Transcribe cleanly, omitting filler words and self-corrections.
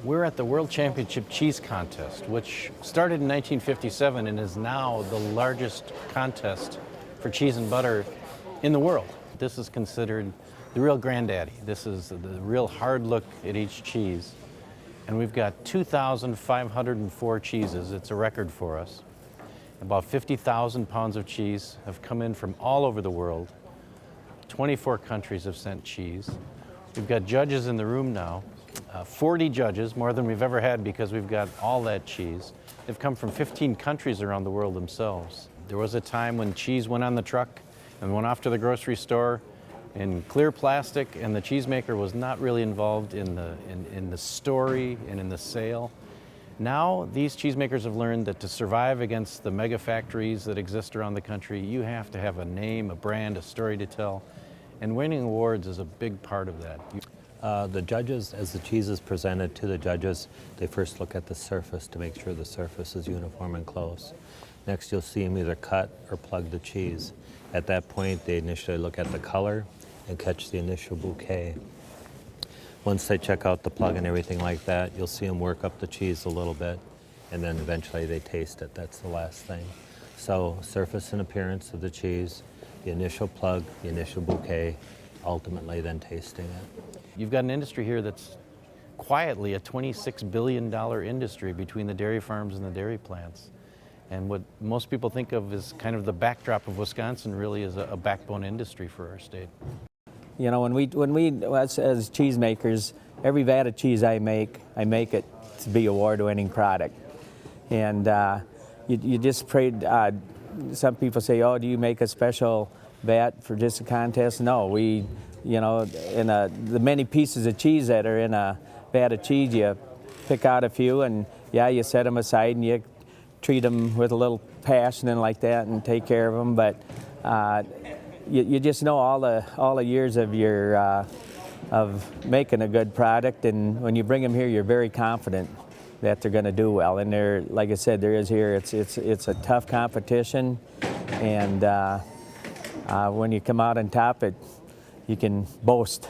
We're at the World Championship Cheese Contest, which started in 1957 and is now the largest contest for cheese and butter in the world. This is considered the real granddaddy. This is the real hard look at each cheese. And we've got 2,504 cheeses. It's a record for us. About 50,000 pounds of cheese have come in from all over the world. 24 countries have sent cheese. We've got judges in the room now. 40 judges, more than we've ever had because we've got all that cheese. They've come from 15 countries around the world themselves. There was a time when cheese went on the truck and went off to the grocery store in clear plastic, and the cheesemaker was not really involved in the story and in the sale. Now, these cheesemakers have learned that to survive against the mega factories that exist around the country, you have to have a name, a brand, a story to tell. And winning awards is a big part of that. The judges, as the cheese is presented to the judges, they first look at the surface to make sure the surface is uniform and close. Next, you'll see them either cut or plug the cheese. At that point, they initially look at the color and catch the initial bouquet. Once they check out the plug and everything like that, you'll see them work up the cheese a little bit, and then eventually they taste it. That's the last thing. So, surface and appearance of the cheese, the initial plug, the initial bouquet, ultimately then tasting it. You've got an industry here that's quietly a $26 billion industry between the dairy farms and the dairy plants. And what most people think of as kind of the backdrop of Wisconsin really is a backbone industry for our state. You know, when we as cheesemakers, every vat of cheese I make it to be award-winning product. And you just prayed, some people say, oh, do you make a special vat for just a contest? No, we, you know, in the many pieces of cheese that are in a vat of cheese, you pick out a few and yeah, you set them aside and you treat them with a little passion and like that and take care of them. But you just know all the years of your of making a good product, and when you bring them here, you're very confident that they're going to do well. And they're, like I said, there is here. It's a tough competition, and when you come out on top, you can boast